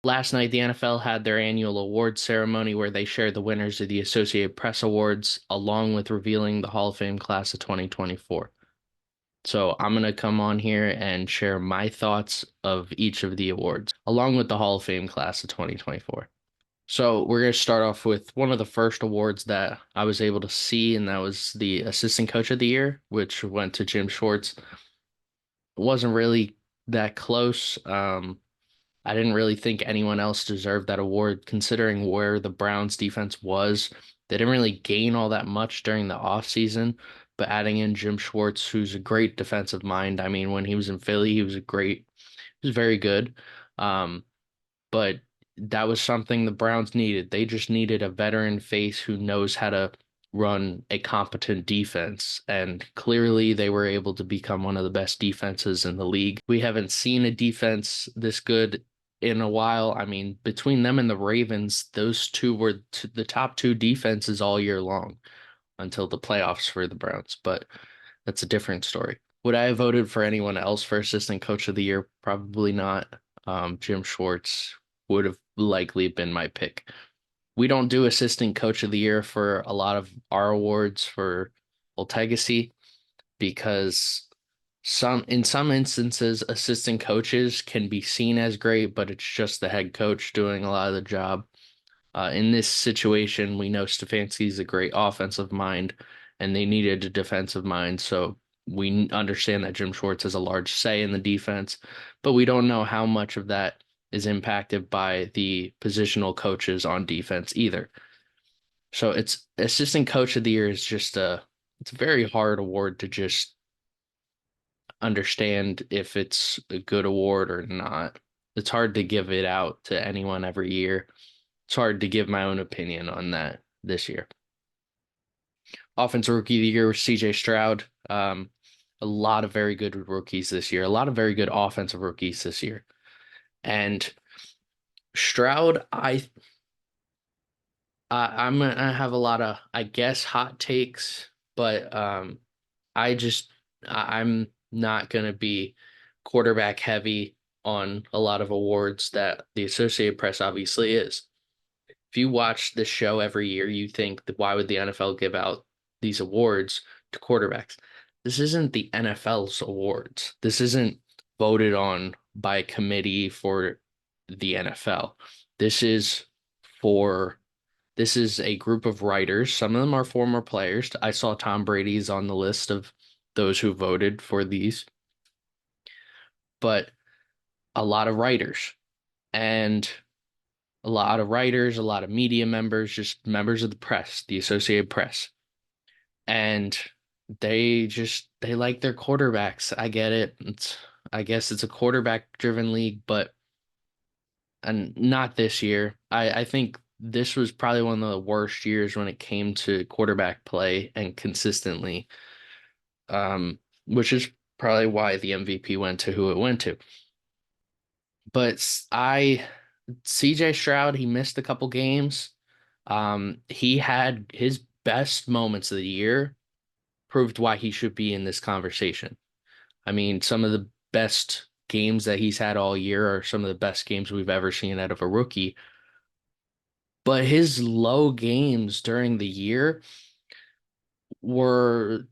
Last night, the NFL had their annual awards ceremony where they shared the winners of the Associated Press Awards, along with revealing the Hall of Fame class of 2024. So I'm going to come on here and share my thoughts of each of the awards, along with the Hall of Fame class of 2024. So we're going to start off with one of the first awards that I was able to see, and that was the Assistant Coach of the Year, which went to Jim Schwartz. It wasn't really that close. I didn't really think anyone else deserved that award, considering where the Browns defense was. They didn't really gain all that much during the offseason, but adding in Jim Schwartz, who's a great defensive mind. I mean, when he was in Philly, he was very good. Um, but that was something the Browns needed. They just needed a veteran face who knows how to run a competent defense. And clearly, they were able to become one of the best defenses in the league. We haven't seen a defense this good in a while. I mean, between them and the Ravens, those two were the top two defenses all year long until the playoffs for the Browns. But that's a different story. Would I have voted for anyone else for assistant coach of the year? Probably not. Jim Schwartz would have likely been my pick. We don't do assistant coach of the year for a lot of our awards for Legacy because in some instances assistant coaches can be seen as great, but it's just the head coach doing a lot of the job. In this situation, we know Stefanski's a great offensive mind, and they needed a defensive mind. So we understand that Jim Schwartz has a large say in the defense, but we don't know how much of that is impacted by the positional coaches on defense either. So it's assistant coach of the year is just it's a very hard award to just understand if it's a good award or not. It's hard to give it out to anyone every year. It's hard to give my own opinion on that this year. Offensive Rookie of the Year was CJ Stroud. A lot of very good rookies this year, a lot of very good offensive rookies this year. And Stroud, I'm gonna have a lot of, I guess, hot takes, but I just I'm not gonna be quarterback heavy on a lot of awards that the Associated Press obviously is. If you watch this show every year, you think that why would the NFL give out these awards to quarterbacks? This isn't the NFL's awards. This isn't voted on by a committee for the NFL. This is for this is a group of writers. Some of them are former players. I saw Tom Brady's on the list of those who voted for these, but a lot of writers. And a lot of media members, just members of the press, the Associated Press. And they like their quarterbacks. I get it. I guess it's a quarterback driven league, but and not this year. I think this was probably one of the worst years when it came to quarterback play and consistently. Which is probably why the MVP went to who it went to. But CJ Stroud, he missed a couple games. He had his best moments of the year, proved why he should be in this conversation. I mean, some of the best games that he's had all year are some of the best games we've ever seen out of a rookie. But his low games during the year were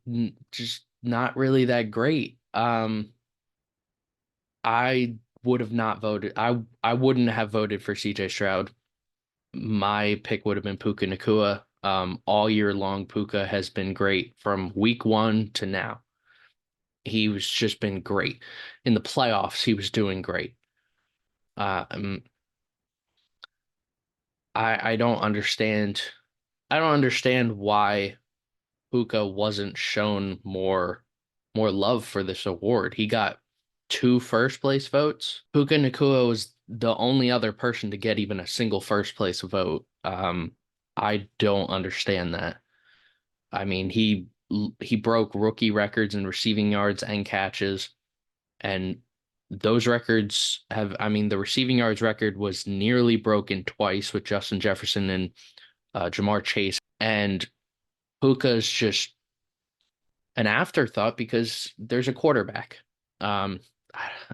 just not really that great. I would have not voted. I wouldn't have voted for CJ Stroud. My pick would have been Puka Nacua. All year long, Puka has been great from week one to now. He was just been great. In the playoffs, he was doing great. Uh, um, I don't understand. I don't understand why Puka wasn't shown more love for this award. He got two first place votes. Puka Nacua was the only other person to get even a single first place vote. I don't understand that. I mean, he broke rookie records in receiving yards and catches, and those records have, I mean, the receiving yards record was nearly broken twice with Justin Jefferson and Jamar Chase, and Puka's just an afterthought because there's a quarterback. Um,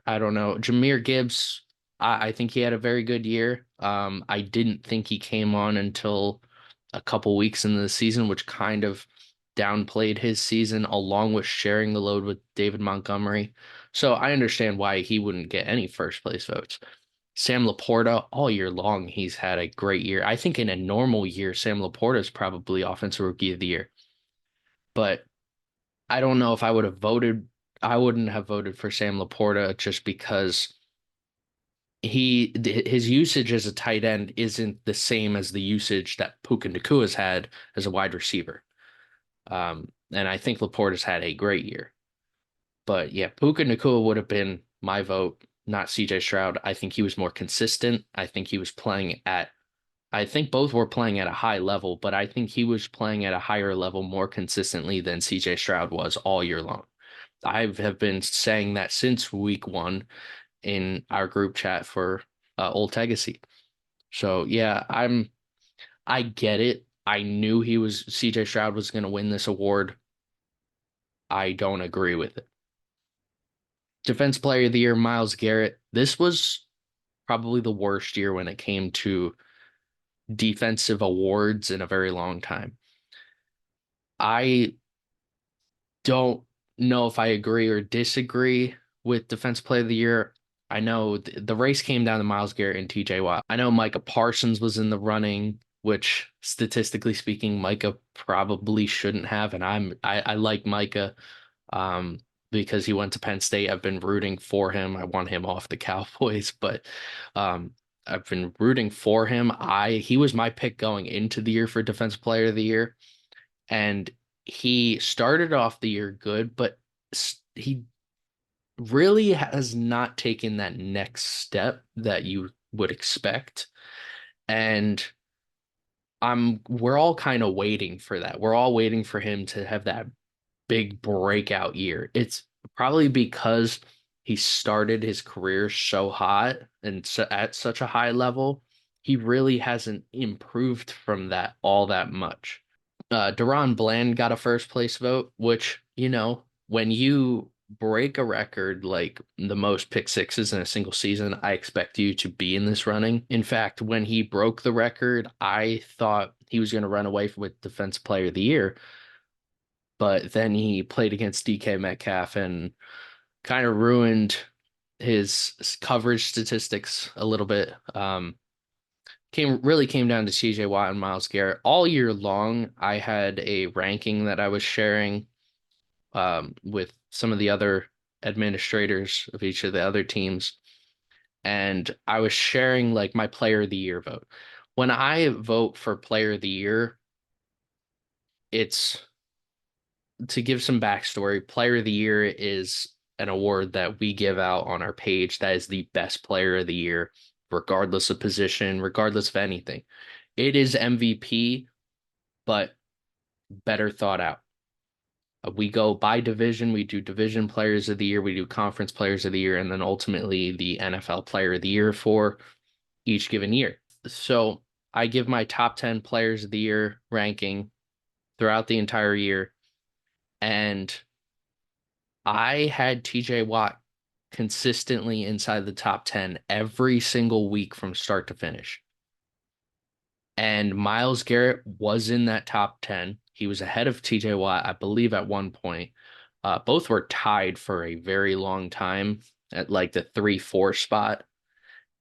I don't know. Jahmyr Gibbs, I think he had a very good year. I didn't think he came on until a couple weeks into the season, which kind of downplayed his season, along with sharing the load with David Montgomery. So I understand why he wouldn't get any first place votes. Sam Laporta, all year long, he's had a great year. I think in a normal year, Sam Laporta is probably Offensive Rookie of the Year. But I don't know if I would have voted. I wouldn't have voted for Sam Laporta just because his usage as a tight end isn't the same as the usage that Puka Nacua's had as a wide receiver. And I think Laporta's had a great year. But yeah, Puka Nacua would have been my vote, not CJ Stroud. I think he was more consistent. I think both were playing at a high level, but I think he was playing at a higher level more consistently than CJ Stroud was all year long. I have been saying that since week one in our group chat for Old Legacy. So yeah, I get it. I knew he was CJ Stroud was going to win this award. I don't agree with it. Defense Player of the Year, Myles Garrett. This was probably the worst year when it came to defensive awards in a very long time. I don't know if I agree or disagree with Defense Player of the Year. I know the race came down to Myles Garrett and TJ Watt. I know Micah Parsons was in the running, which statistically speaking, Micah probably shouldn't have. And I like Micah um, because he went to Penn State. I've been rooting for him. I want him off the Cowboys, but um, I've been rooting for him. He was my pick going into the year for Defensive Player of the Year, and he started off the year good, but he really has not taken that next step that you would expect. And we're all kind of waiting for that. We're all waiting for him to have that big breakout year. It's probably because he started his career so hot and at such a high level, he really hasn't improved from that all that much. Deron Bland got a first place vote, which, when you break a record like the most pick sixes in a single season, I expect you to be in this running. In fact, when he broke the record, I thought he was going to run away with Defense Player of the Year, but then he played against DK Metcalf and kind of ruined his coverage statistics a little bit. Came down to CJ Watt and Myles Garrett all year long. I had a ranking that I was sharing with some of the other administrators of each of the other teams, and I was sharing like my Player of the Year vote. When I vote for Player of the Year, it's to give some backstory. Player of the Year is an award that we give out on our page that is the best player of the year, regardless of position, regardless of anything. It is MVP, but better thought out. We go by division. We do division players of the year. We do conference players of the year, and then ultimately the NFL player of the year for each given year. So I give my top 10 players of the year ranking throughout the entire year. And I had TJ Watt consistently inside the top 10 every single week from start to finish. And Myles Garrett was in that top 10. He was ahead of TJ Watt, I believe, at one point. Both were tied for a very long time at like the 3-4 spot.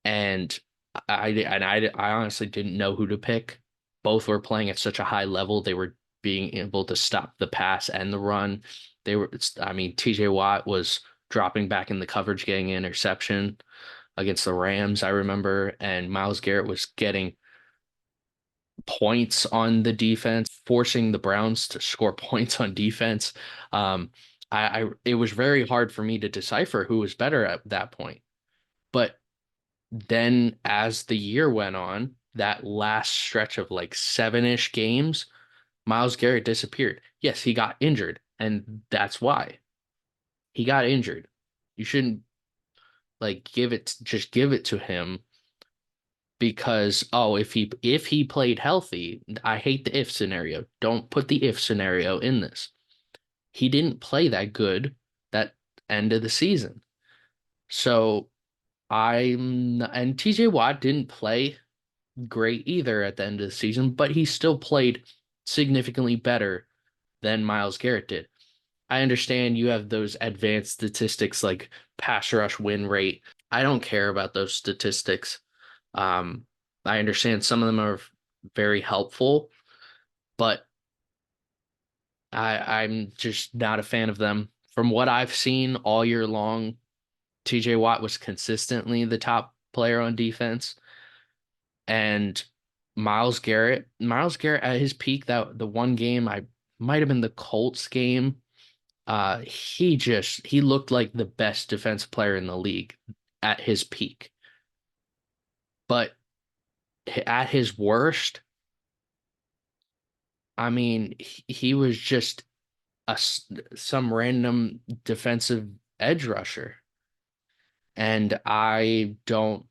And I honestly didn't know who to pick. Both were playing at such a high level. They were being able to stop the pass and the run. I mean, TJ Watt was dropping back in the coverage, getting an interception against the Rams, I remember, and Myles Garrett was getting points on the defense, forcing the Browns to score points on defense. Um, it was very hard for me to decipher who was better at that point. But then as the year went on, that last stretch of like seven-ish games, Myles Garrett disappeared. Yes, he got injured, and that's why he got injured. You shouldn't like just give it to him because if he played healthy, I hate the if scenario. Don't put the if scenario in this. He didn't play that good that end of the season. So and TJ Watt didn't play great either at the end of the season, but he still played significantly better than Myles Garrett did. I understand you have those advanced statistics like pass rush win rate. I don't care about those statistics. Um, I understand some of them are very helpful, but I'm just not a fan of them. From what I've seen all year long, TJ Watt was consistently the top player on defense. And Miles Garrett at his peak, that the one game I might have been the Colts game, he looked like the best defensive player in the league at his peak. But at his worst, I mean, he was just some random defensive edge rusher. And I don't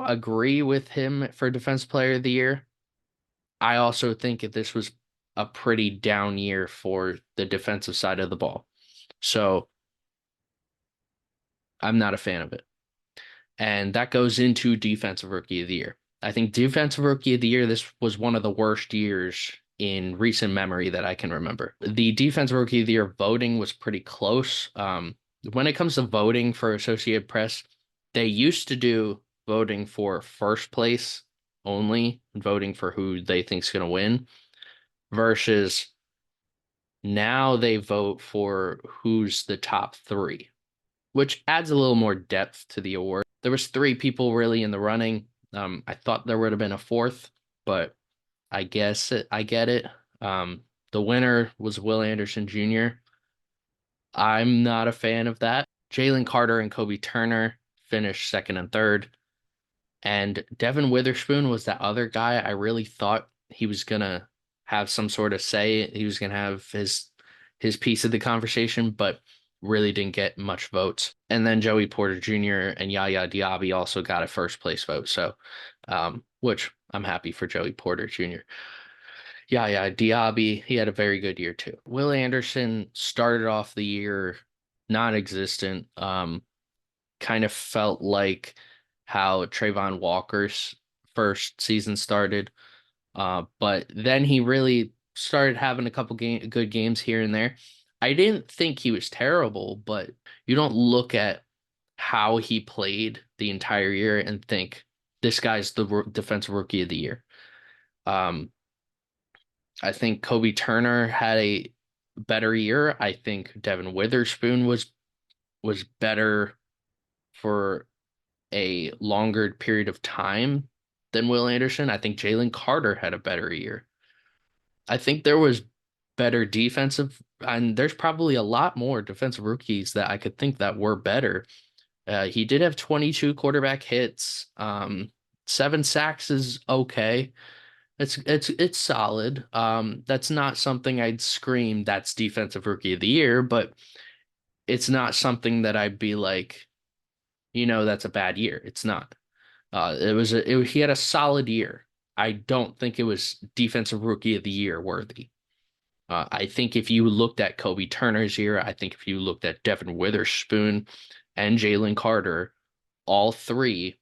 agree with him for defense player of the year. I also think that this was a pretty down year for the defensive side of the ball. So I'm not a fan of it. And that goes into defensive rookie of the year. I think defensive rookie of the year, this was one of the worst years in recent memory that I can remember. The defensive rookie of the year voting was pretty close. When it comes to voting for Associated Press, they used to do voting for first place only, voting for who they think's going to win, versus now they vote for who's the top three, which adds a little more depth to the award. There was three people really in the running. I thought there would have been a fourth, but I get it. The winner was Will Anderson Jr. I'm not a fan of that. Jalen Carter and Kobe Turner finished second and third. And Devin Witherspoon was that other guy I really thought he was gonna have some sort of say. He was gonna have his piece of the conversation, but really didn't get much votes. And then Joey Porter Jr. and Yaya Diaby also got a first place vote. So, which I'm happy for Joey Porter Jr. Yaya Diaby, he had a very good year too. Will Anderson started off the year non-existent. Kind of felt like how Trayvon Walker's first season started. But then he really started having a couple good games here and there. I didn't think he was terrible, but you don't look at how he played the entire year and think this guy's the defensive rookie of the year. Um, I think Kobe Turner had a better year. I think Devin Witherspoon was better for a longer period of time than Will Anderson. I think Jalen Carter had a better year. I think there was better defensive, and there's probably a lot more defensive rookies that I could think that were better. He did have 22 quarterback hits. 7 sacks is okay. It's solid. That's not something I'd scream that's defensive rookie of the year, but it's not something that I'd be like, that's a bad year. It's not. He had a solid year. I don't think it was defensive rookie of the year worthy. I think if you looked at Kobe Turner's year, I think if you looked at Devin Witherspoon and Jalen Carter, all three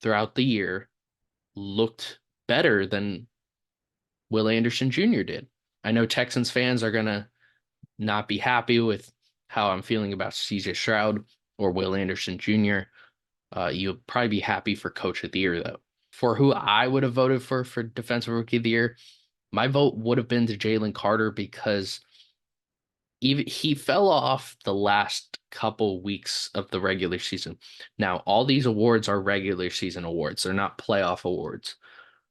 throughout the year looked better than Will Anderson Jr. did. I know Texans fans are gonna not be happy with how I'm feeling about CJ Stroud or Will Anderson Jr. You'll probably be happy for Coach of the Year, though. For who I would have voted for Defensive Rookie of the Year, my vote would have been to Jalen Carter because even he fell off the last couple weeks of the regular season. Now, all these awards are regular season awards. They're not playoff awards.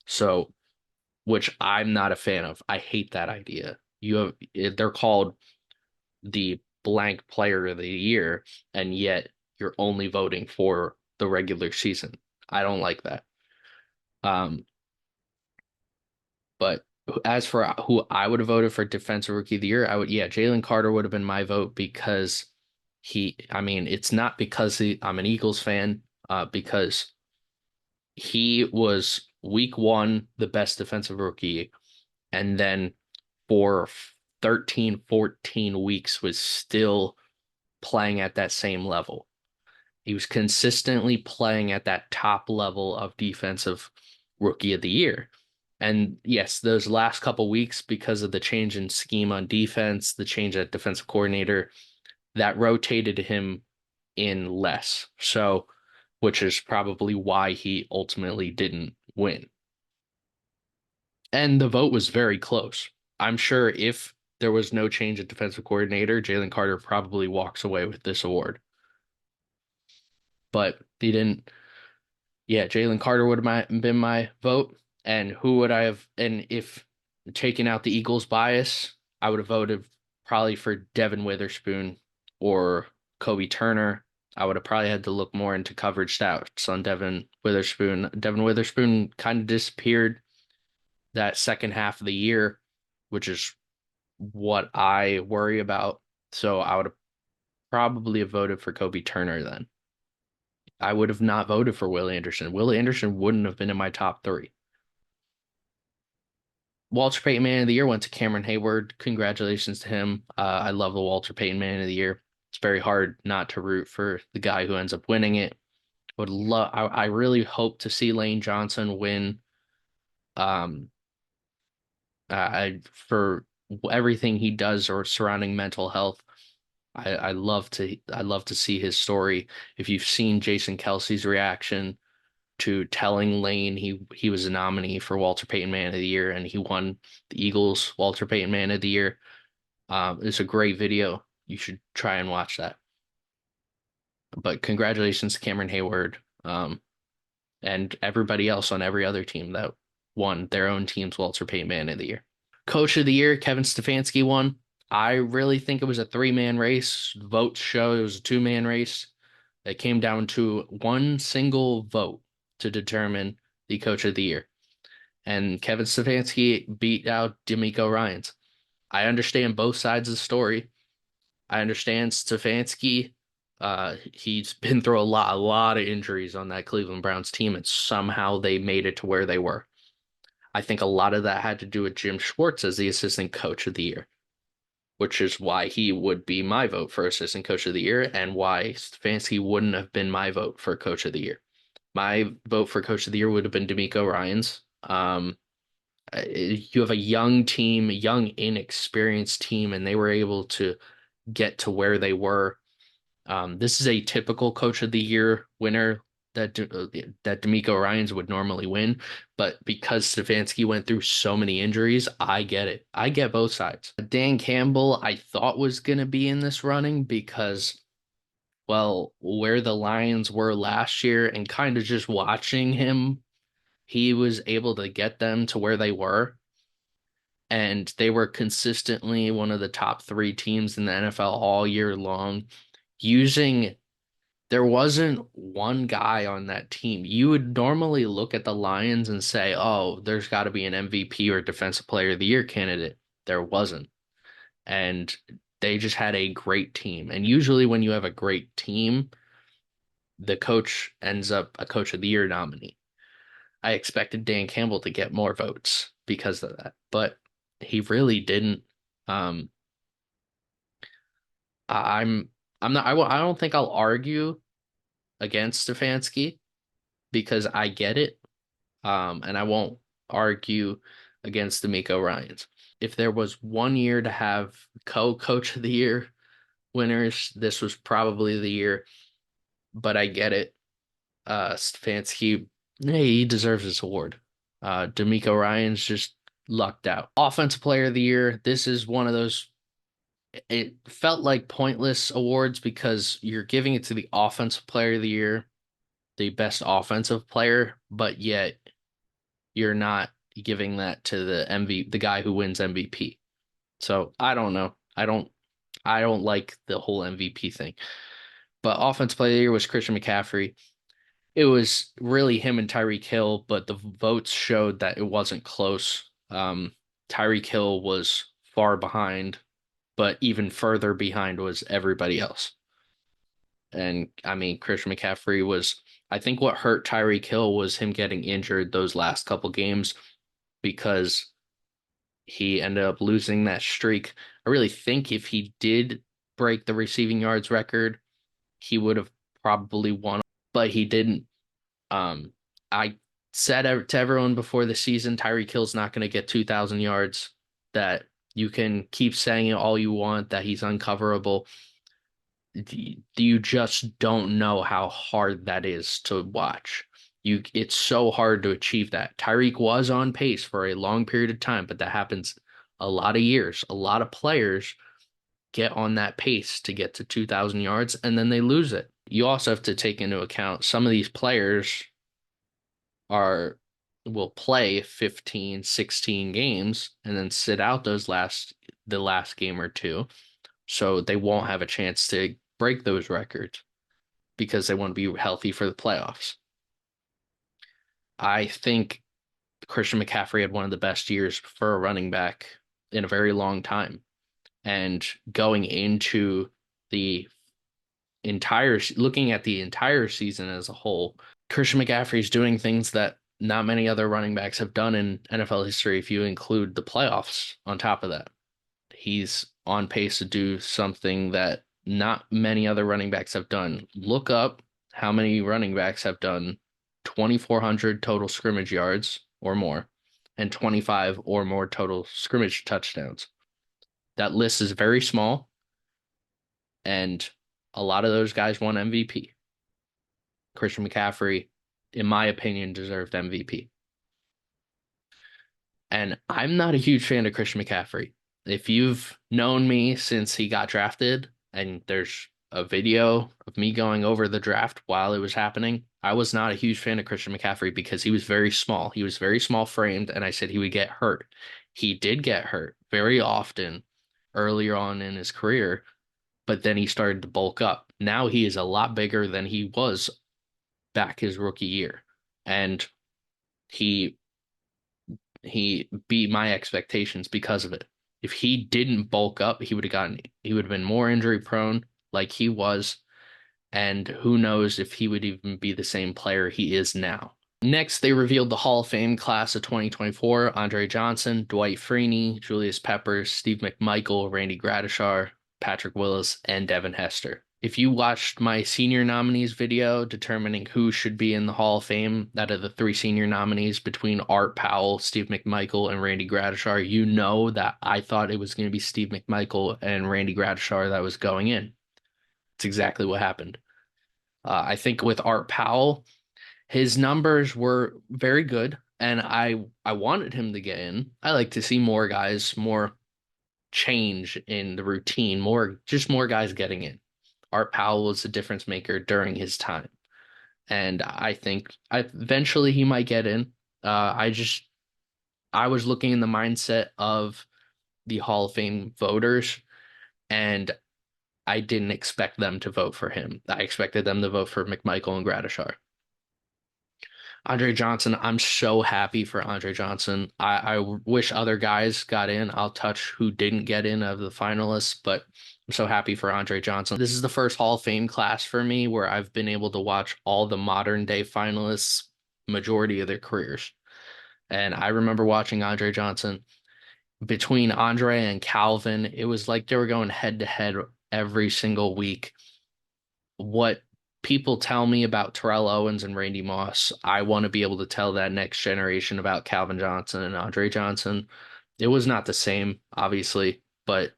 So, which I'm not a fan of. I hate that idea. They're called the blank player of the year, and yet you're only voting for the regular season. I don't like that. Um, but as for who I would have voted for defensive rookie of the year, yeah, Jalen Carter would have been my vote because I mean, it's not because I'm an Eagles fan, because he was week one, the best defensive rookie, and then for 13, 14 weeks was still playing at that same level. He was consistently playing at that top level of defensive rookie of the year. And yes, those last couple weeks, because of the change in scheme on defense, the change at defensive coordinator, that rotated him in less. So, which is probably why he ultimately didn't win. And the vote was very close. I'm sure if there was no change at defensive coordinator, Jalen Carter probably walks away with this award. But he didn't. Yeah, Jalen Carter would have been my vote. And who would I have? And if taking out the Eagles bias, I would have voted probably for Devin Witherspoon or Kobe Turner. I would have probably had to look more into coverage stats on Devin Witherspoon. Devin Witherspoon kind of disappeared that second half of the year, which is what I worry about. So I would have probably have voted for Kobe Turner then. I would have not voted for Will Anderson. Will Anderson wouldn't have been in my top three. Walter Payton Man of the Year went to Cameron Hayward. Congratulations to him. I love the Walter Payton Man of the Year. It's very hard not to root for the guy who ends up winning it. Would love. I really hope to see Lane Johnson win. Um, for everything he does or surrounding mental health. I love to see his story. If you've seen Jason Kelsey's reaction to telling Lane he was a nominee for Walter Payton Man of the Year and he won the Eagles Walter Payton Man of the Year. It's a great video. You should try and watch that. But congratulations to Cameron Hayward, and everybody else on every other team that won their own team's Walter Payton Man of the Year. Coach of the Year, Kevin Stefanski won. I really think it was a three-man race. Votes show it was a two-man race. It came down to one single vote to determine the Coach of the Year. And Kevin Stefanski beat out DeMeco Ryans. I understand both sides of the story. I understand Stefanski. He's been through a lot of injuries on that Cleveland Browns team, and somehow they made it to where they were. I think a lot of that had to do with Jim Schwartz as the assistant coach of the year, which is why he would be my vote for assistant coach of the year and why Stefanski wouldn't have been my vote for coach of the year. My vote for coach of the year would have been DeMeco Ryans. You have a young team, a young, inexperienced team, and they were able to get to where they were. This is a typical coach of the year winner that DeMeco Ryans would normally win, but because Stefanski went through so many injuries, I get it. I get both sides. Dan Campbell, I thought was going to be in this running because, well, where the Lions were last year and kind of just watching him, he was able to get them to where they were. And they were consistently one of the top three teams in the NFL all year long, using there wasn't one guy on that team. You would normally look at the Lions and say, oh, there's got to be an MVP or Defensive Player of the Year candidate. There wasn't. And they just had a great team. And usually, when you have a great team, the coach ends up a Coach of the Year nominee. I expected Dan Campbell to get more votes because of that, but he really didn't. Um, I'm I'm not I don't think I'll argue against Stefanski because I get it. And I won't argue against DeMeco Ryans. If there was one year to have co-coach of the year winners, this was probably the year. But I get it. Stefanski, hey, he deserves this award. DeMeco Ryans just lucked out. Offensive Player of the Year. This is one of those. It felt like pointless awards because you're giving it to the Offensive Player of the Year, the best offensive player, but yet you're not giving that to the guy who wins MVP. So I don't know. I don't like the whole MVP thing. But offensive player of the year was Christian McCaffrey. It was really him and Tyreek Hill, but the votes showed that it wasn't close. Tyreek Hill was far behind, but even further behind was everybody else. And I mean, Christian McCaffrey was, I think what hurt Tyreek Hill was him getting injured those last couple games because he ended up losing that streak. I really think if he did break the receiving yards record, he would have probably won, but he didn't. I said to everyone before the season, Tyreek Hill's not going to get 2,000 yards, that you can keep saying it all you want, that he's uncoverable. You just don't know how hard that is to watch. It's so hard to achieve that. Tyreek was on pace for a long period of time, but that happens a lot of years. A lot of players get on that pace to get to 2,000 yards and then they lose it. You also have to take into account some of these players are will play 15, 16 games and then sit out the last game or two. So they won't have a chance to break those records because they want to be healthy for the playoffs. I think Christian McCaffrey had one of the best years for a running back in a very long time. And going into the looking at the entire season as a whole, Christian McCaffrey is doing things that not many other running backs have done in NFL history if you include the playoffs on top of that. He's on pace to do something that not many other running backs have done. Look up how many running backs have done 2,400 total scrimmage yards or more and 25 or more total scrimmage touchdowns. That list is very small, and a lot of those guys won MVP. Christian McCaffrey, in my opinion, deserved MVP. And I'm not a huge fan of Christian McCaffrey. If you've known me since he got drafted, and there's a video of me going over the draft while it was happening, I was not a huge fan of Christian McCaffrey because he was very small. He was very small framed, and I said he would get hurt. He did get hurt very often earlier on in his career, but then he started to bulk up. Now he is a lot bigger than he was back his rookie year. And he he beat my expectations because of it. If he didn't bulk up, he would have been more injury prone like he was, and who knows if he would even be the same player he is now. Next, they revealed the Hall of Fame class of 2024: Andre Johnson, Dwight Freeney, Julius Peppers, Steve McMichael, Randy Gradishar, Patrick Willis, and Devin Hester. If you watched my senior nominees video determining who should be in the Hall of Fame out of the three senior nominees between Art Powell, Steve McMichael, and Randy Gradishar, you know that I thought it was going to be Steve McMichael and Randy Gradishar that was going in. It's exactly what happened. I think with Art Powell, his numbers were very good, and I wanted him to get in. I like to see more guys, more change in the routine, more guys getting in. Art Powell was a difference maker during his time, and I think eventually he might get in. I was looking in the mindset of the Hall of Fame voters, and I didn't expect them to vote for him. I expected them to vote for McMichael and Gradishar. Andre Johnson, I'm so happy for Andre Johnson. I wish other guys got in. I'll touch who didn't get in of the finalists, but I'm so happy for Andre Johnson. This is the first Hall of Fame class for me where I've been able to watch all the modern day finalists, majority of their careers. And I remember watching Andre Johnson. Between Andre and Calvin, it was like they were going head to head every single week. What people tell me about Terrell Owens and Randy Moss, I want to be able to tell that next generation about Calvin Johnson and Andre Johnson. It was not the same, obviously, but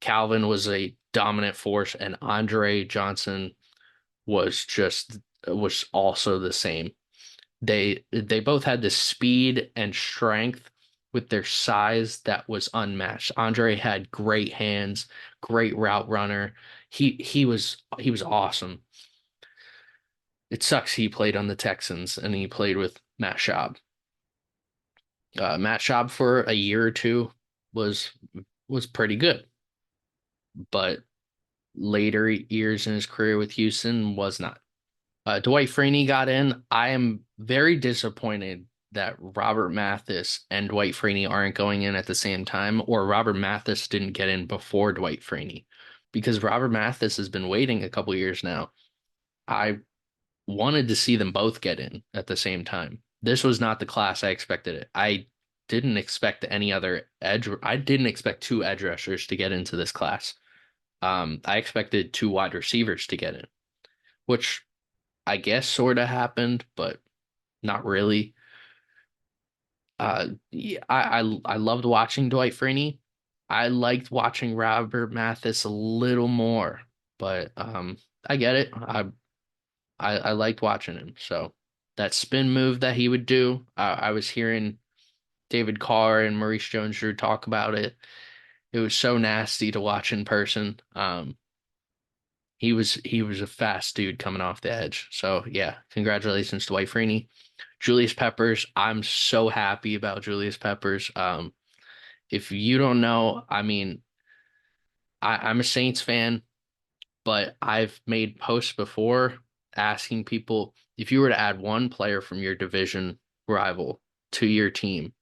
Calvin was a dominant force, and Andre Johnson was also the same. They both had the speed and strength with their size that was unmatched. Andre had great hands, great route runner. He was awesome. It sucks he played on the Texans and he played with Matt Schaub. Matt Schaub for a year or two was pretty good, but later years in his career with Houston was not. Dwight Freeney got in. I am very disappointed that Robert Mathis and Dwight Freeney aren't going in at the same time, or Robert Mathis didn't get in before Dwight Freeney, because Robert Mathis has been waiting a couple years now. I wanted to see them both get in at the same time. This was not the class I expected it. I didn't expect any other edge. I didn't expect two edge rushers to get into this class. I expected two wide receivers to get in. which I guess sort of happened, but not really. Yeah, I loved watching Dwight Freeney. I liked watching Robert Mathis a little more, but I get it. I liked watching him. So that spin move that he would do, I was hearing David Carr and Maurice Jones-Drew talk about it. It was so nasty to watch in person. He was a fast dude coming off the edge. So yeah, congratulations to Dwight Freeney. Julius Peppers, I'm so happy about Julius Peppers. If you don't know, I mean, I'm a Saints fan, but I've made posts before asking people if you were to add one player from your division rival to your team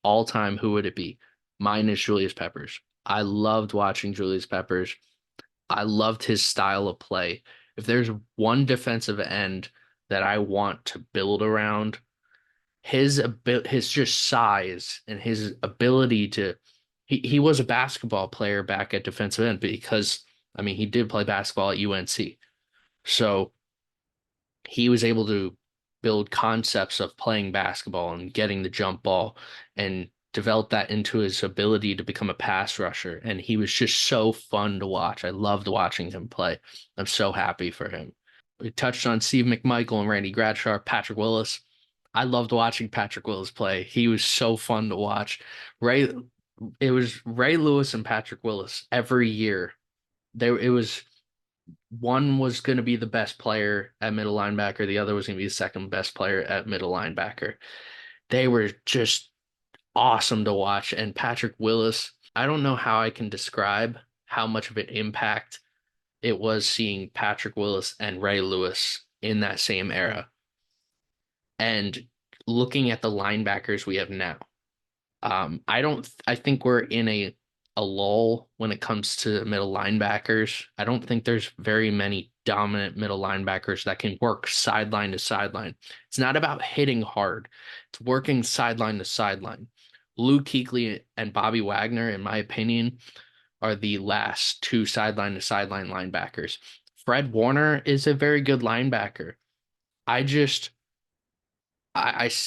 all time, who would it be? Mine is Julius Peppers. I loved watching Julius Peppers. I loved his style of play. If there's one defensive end that I want to build around, his just size and his ability to he was a basketball player back at defensive end because I mean he did play basketball at UNC. So he was able to build concepts of playing basketball and getting the jump ball and develop that into his ability to become a pass rusher. And he was just so fun to watch. I loved watching him play. I'm so happy for him. We touched on Steve McMichael and Randy Bradshaw, Patrick Willis. I loved watching Patrick Willis play. He was so fun to watch. Ray, it was Ray Lewis and Patrick Willis every year. It was one was going to be the best player at middle linebacker, the other was going to be the second best player at middle linebacker. They were just awesome to watch. And Patrick Willis, I don't know how I can describe how much of an impact it was seeing Patrick Willis and Ray Lewis in that same era. And looking at the linebackers we have now, I think we're in a lull when it comes to middle linebackers. I don't think there's very many dominant middle linebackers that can work sideline to sideline. It's not about hitting hard. It's working sideline to sideline. Luke Kuechly and Bobby Wagner, in my opinion, are the last two sideline to sideline linebackers. Fred Warner is a very good linebacker. I just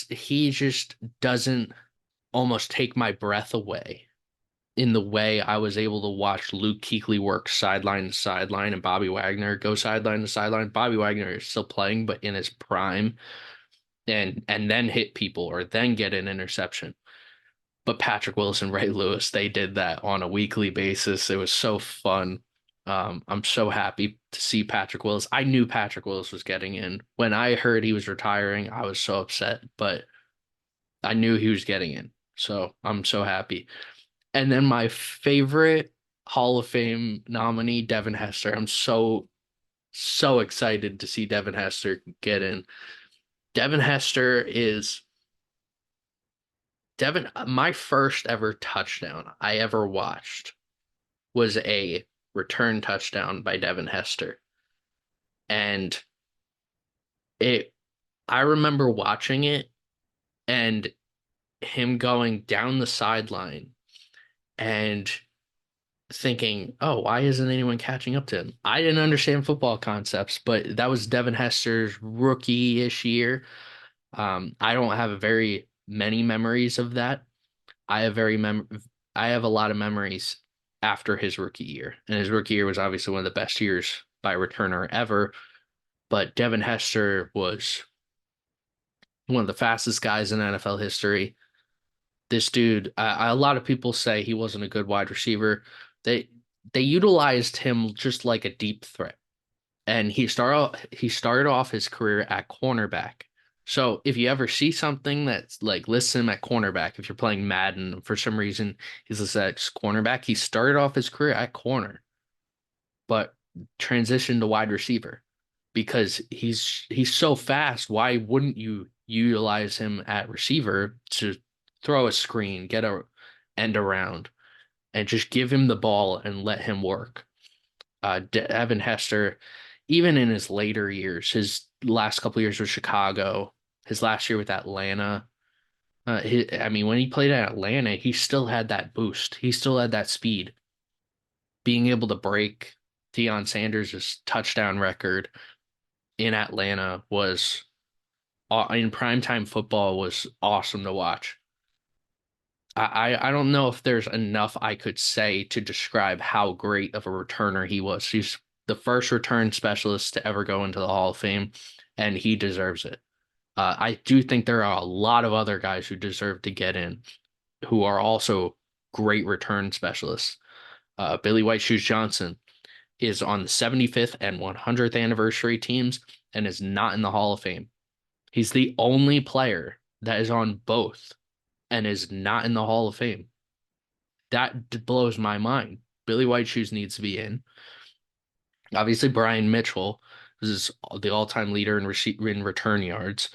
he just doesn't almost take my breath away in the way I was able to watch Luke Kuechly work sideline to sideline and Bobby Wagner go sideline to sideline. Bobby Wagner is still playing, but in his prime, and then hit people or then get an interception. But Patrick Wilson, Ray Lewis, they did that on a weekly basis. It was so fun. I'm so happy to see Patrick Willis. I knew Patrick Willis was getting in. When I heard he was retiring, I was so upset, but I knew he was getting in. So I'm so happy. And then my favorite Hall of Fame nominee, Devin Hester. I'm so excited to see Devin Hester get in. Devin Hester is Devin. My first ever touchdown I ever watched was a return touchdown by Devin Hester. And it, I remember watching it and him going down the sideline and thinking, oh, why isn't anyone catching up to him? I didn't understand football concepts, but that was Devin Hester's rookie-ish year. I don't have very many memories of that. I have very mem I have a lot of memories after his rookie year, and his rookie year was obviously one of the best years by returner ever. But Devin Hester was one of the fastest guys in NFL history. This dude, a lot of people say he wasn't a good wide receiver. They they utilized him just like a deep threat, and he started off his career at cornerback. So if you ever see something that's like lists him at cornerback, if you're playing Madden for some reason he's listed as cornerback, he started off his career at corner, but transitioned to wide receiver because he's so fast. Why wouldn't you utilize him at receiver to throw a screen, get a end around, and just give him the ball and let him work? Devin Hester, even in his later years, his last couple years with Chicago, his last year with Atlanta, I mean, when he played at Atlanta, he still had that boost. He still had that speed, being able to break Deion Sanders' touchdown record. in Atlanta was in primetime football was awesome to watch. I don't know if there's enough I could say to describe how great of a returner he was. He's the first return specialist to ever go into the Hall of Fame, and he deserves it. I do think there are a lot of other guys who deserve to get in who are also great return specialists. Billy White Shoes Johnson is on the 75th and 100th anniversary teams and is not in the Hall of Fame. He's the only player that is on both and is not in the Hall of Fame. That blows my mind. Billy White Shoes needs to be in. Obviously, Brian Mitchell is the all-time leader in return yards.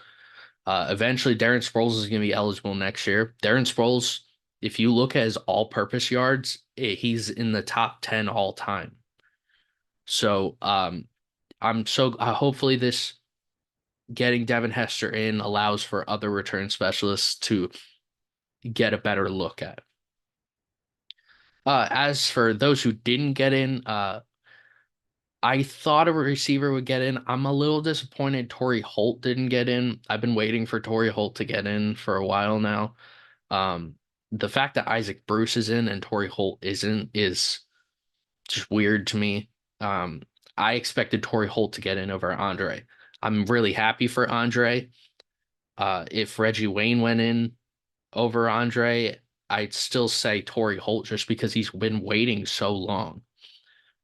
Eventually, Darren Sproles is going to be eligible next year. Darren Sproles, if you look at his all-purpose yards, he's in the top 10 all time. So, hopefully this getting Devin Hester in allows for other return specialists to get a better look at. As for those who didn't get in, I thought a receiver would get in. I'm a little disappointed Torrey Holt didn't get in. I've been waiting for Torrey Holt to get in for a while now. Um, the fact that Isaac Bruce is in and Torrey Holt isn't is just weird to me. Um, I expected Torrey Holt to get in over Andre. I'm really happy for Andre. If Reggie Wayne went in over Andre, I'd still say Torrey Holt just because he's been waiting so long.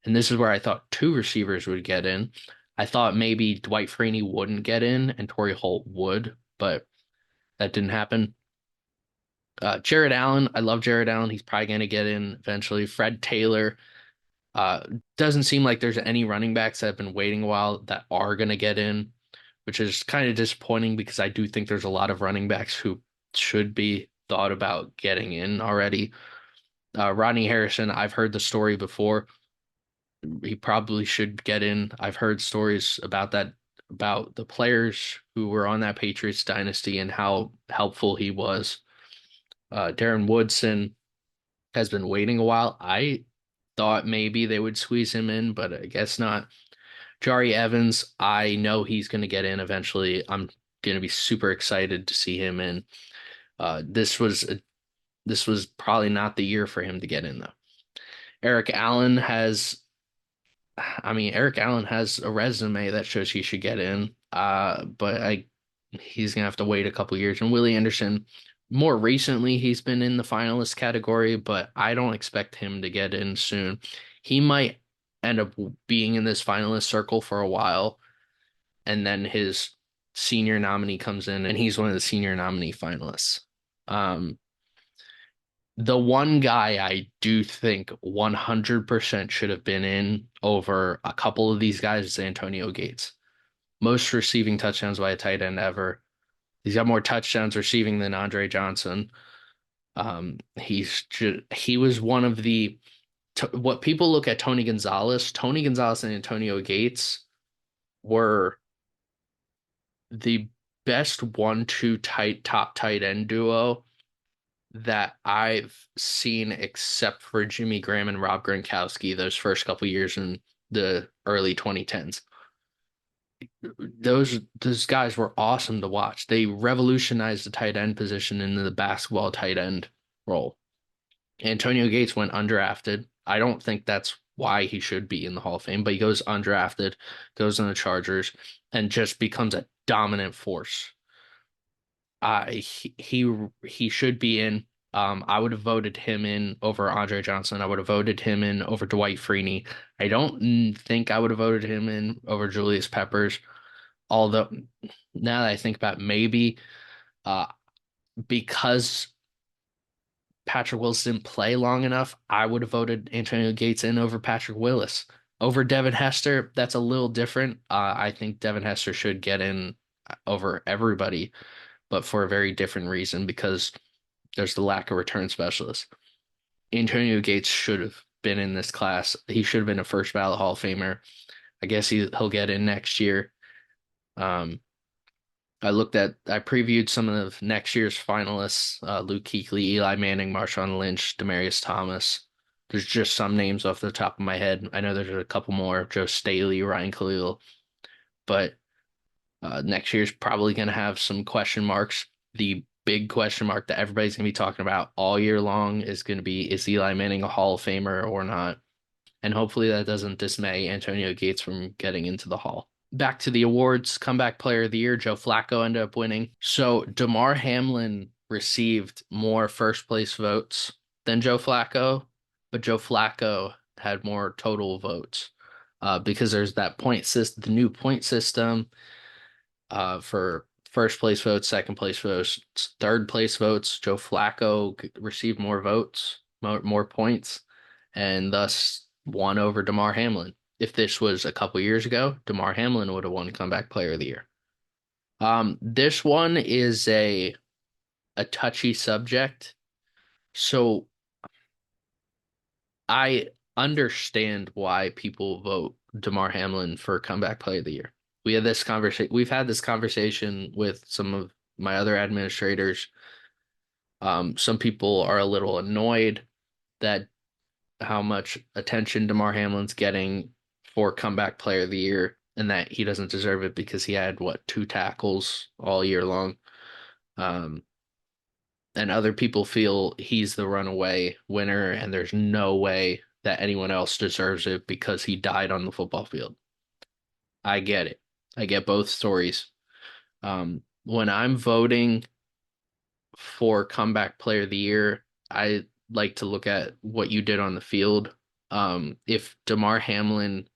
And this is where I thought two receivers would get in. I thought maybe Dwight Freeney wouldn't get in and Torrey Holt would, but that didn't happen. Jared Allen, I love Jared Allen. He's probably going to get in eventually. Fred Taylor, uh, doesn't seem like there's any running backs that have been waiting a while that are going to get in, which is kind of disappointing because I do think there's a lot of running backs who should be thought about getting in already. Rodney Harrison, I've heard the story before. He probably should get in. I've heard stories about that, about the players who were on that Patriots dynasty and how helpful he was. Darren Woodson has been waiting a while. I thought maybe they would squeeze him in, but I guess not. Jari Evans, I know he's going to get in eventually. I'm going to be super excited to see him in. This was probably not the year for him to get in though. Eric Allen has Eric Allen has a resume that shows he should get in. But he's gonna have to wait a couple years. And Willie Anderson, more recently, he's been in the finalist category, but I don't expect him to get in soon. He might end up being in this finalist circle for a while, and then his senior nominee comes in, and he's one of the senior nominee finalists. Um, the one guy I do think 100% should have been in over a couple of these guys is Antonio Gates. Most receiving touchdowns by a tight end ever. He's got more touchdowns receiving than Andre Johnson. He was one of the what people look at Tony Gonzalez. Tony Gonzalez and Antonio Gates were the best 1-2 top tight end duo that I've seen except for Jimmy Graham and Rob Gronkowski those first couple years in the early 2010s. Those guys were awesome to watch. They revolutionized the tight end position into the basketball tight end role. Antonio Gates went undrafted. I don't think that's why he should be in the Hall of Fame, but he goes undrafted, goes on the Chargers, and just becomes a dominant force. He should be in. I would have voted him in over Andre Johnson. I would have voted him in over Dwight Freeney. I don't think I would have voted him in over Julius Peppers. Although now that I think about it, maybe uh, because Patrick Willis didn't play long enough, I would have voted Antonio Gates in over Patrick Willis. Over Devin Hester, that's a little different. I think Devin Hester should get in over everybody, but for a very different reason because there's the lack of return specialists. Antonio Gates should have been in this class. He should have been a first ballot Hall of Famer. I guess he'll get in next year. I previewed some of next year's finalists: Luke Kuechly, Eli Manning, Marshawn Lynch, Demaryius Thomas. There's just some names off the top of my head. I know there's a couple more: Joe Staley, Ryan Khalil, but Next year's probably going to have some question marks. The big question mark that everybody's going to be talking about all year long is going to be, is Eli Manning a Hall of Famer or not? And hopefully that doesn't dismay Antonio Gates from getting into the Hall. Back to the awards, comeback player of the year, Joe Flacco ended up winning. So Damar Hamlin received more first place votes than Joe Flacco, but Joe Flacco had more total votes because there's that point system, the new point system for first place votes, second place votes, third place votes. Joe Flacco received more votes, more points, and thus won over Damar Hamlin. If this was a couple years ago, Damar Hamlin would have won comeback player of the year. This one is a touchy subject. So I understand why people vote Damar Hamlin for comeback player of the year. We've had this conversation with some of my other administrators. Some people are a little annoyed that how much attention Damar Hamlin's getting for comeback player of the year and that he doesn't deserve it because he had two tackles all year long. Um, and other people feel he's the runaway winner and there's no way that anyone else deserves it because he died on the football field. I get it. I get both stories. When I'm voting for comeback player of the year, I like to look at what you did on the field. If Damar Hamlin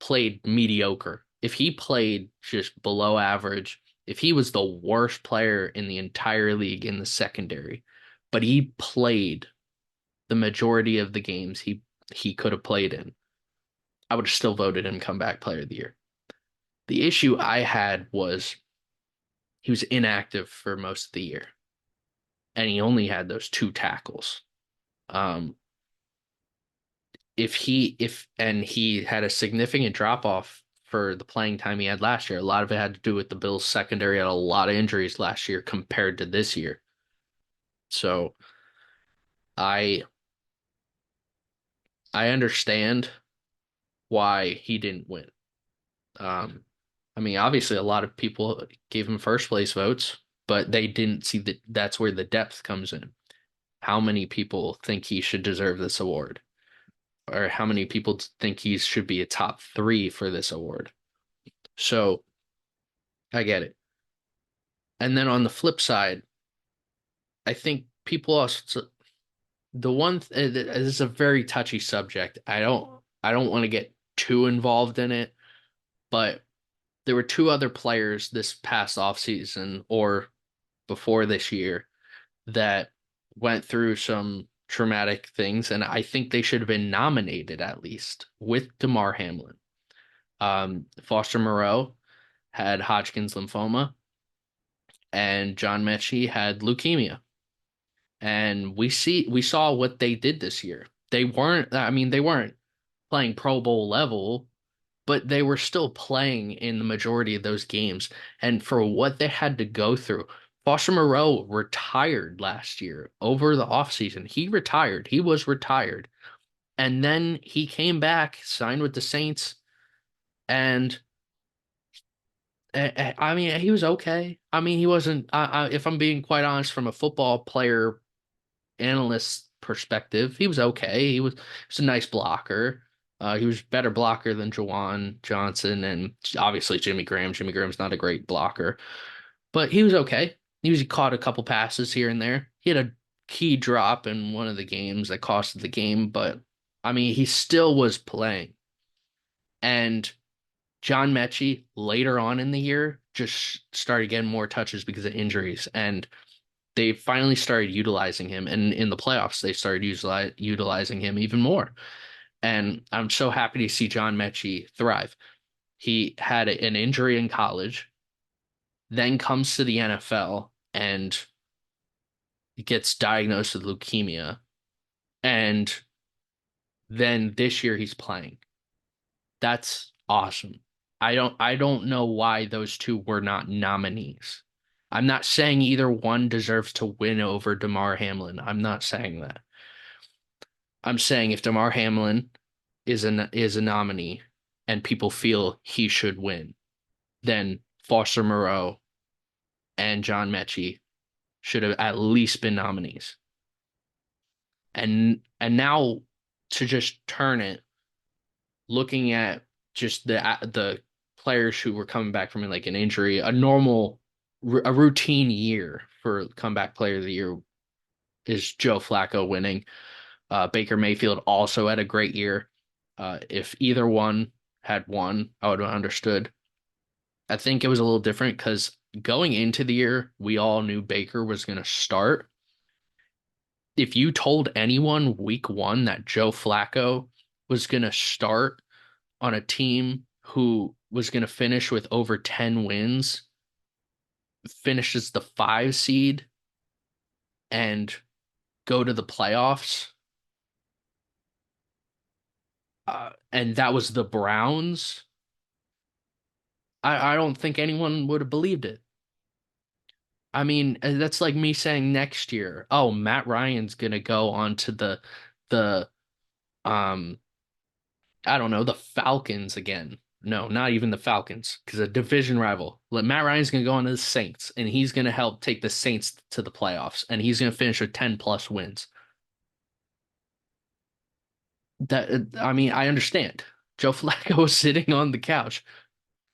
played mediocre, if he played just below average, if he was the worst player in the entire league in the secondary, but he played the majority of the games he could have played in, I would have still voted him comeback player of the year. The issue I had was he was inactive for most of the year, and he only had those two tackles. Um, if he had a significant drop off for the playing time he had last year. A lot of it had to do with the Bills secondary had a lot of injuries last year compared to this year. So I I understand why he didn't win. Um, I mean, obviously a lot of people gave him first place votes, but they didn't see that that's where the depth comes in. How many people think he should deserve this award? Or how many people think he should be a top three for this award? So I get it. And then on the flip side, I think people also this is a very touchy subject. I don't want to get too involved in it, but there were two other players this past offseason or before this year that went through some traumatic things, and I think they should have been nominated at least with Damar Hamlin. Foster Moreau had Hodgkin's lymphoma, and John Mechie had leukemia. And we saw what they did this year. They weren't playing Pro Bowl level, but they were still playing in the majority of those games. And for what they had to go through, Foster Moreau retired last year over the offseason. He retired. He was retired. And then he came back, signed with the Saints, and I mean, he was okay. I mean, he wasn't, if I'm being quite honest, from a football player analyst perspective, he was okay. He was a nice blocker. He was a better blocker than Juwan Johnson and obviously Jimmy Graham. Jimmy Graham's not a great blocker, but he was okay. He caught a couple passes here and there. He had a key drop in one of the games that costed the game, but I mean, he still was playing. And John Mechie later on in the year just started getting more touches because of injuries, and they finally started utilizing him, and in the playoffs they started utilizing him even more. And I'm so happy to see John Mechie thrive. He had an injury in college, then comes to the NFL and gets diagnosed with leukemia, and then this year he's playing. That's awesome. I don't know why those two were not nominees. I'm not saying either one deserves to win over Damar Hamlin. I'm not saying that. I'm saying if Damar Hamlin is a nominee and people feel he should win, then Foster Moreau and John Mechie should have at least been nominees. And now to just turn it, looking at just the players who were coming back from like an injury, a routine year for comeback player of the year is Joe Flacco winning. Baker Mayfield also had a great year. If either one had won, I would have understood. I think it was a little different because going into the year, we all knew Baker was going to start. If you told anyone week one that Joe Flacco was going to start on a team who was going to finish with over 10 wins, finishes the 5 seed, and go to the playoffs, and that was the Browns, I don't think anyone would have believed it. I mean, that's like me saying next year, oh, Matt Ryan's gonna go on to the um I don't know, the Falcons again. No, not even the Falcons, because a division rival. Matt Ryan's gonna go on to the Saints, and he's gonna help take the Saints to the playoffs, and he's gonna finish with 10 plus wins. I mean, I understand. Joe Flacco was sitting on the couch.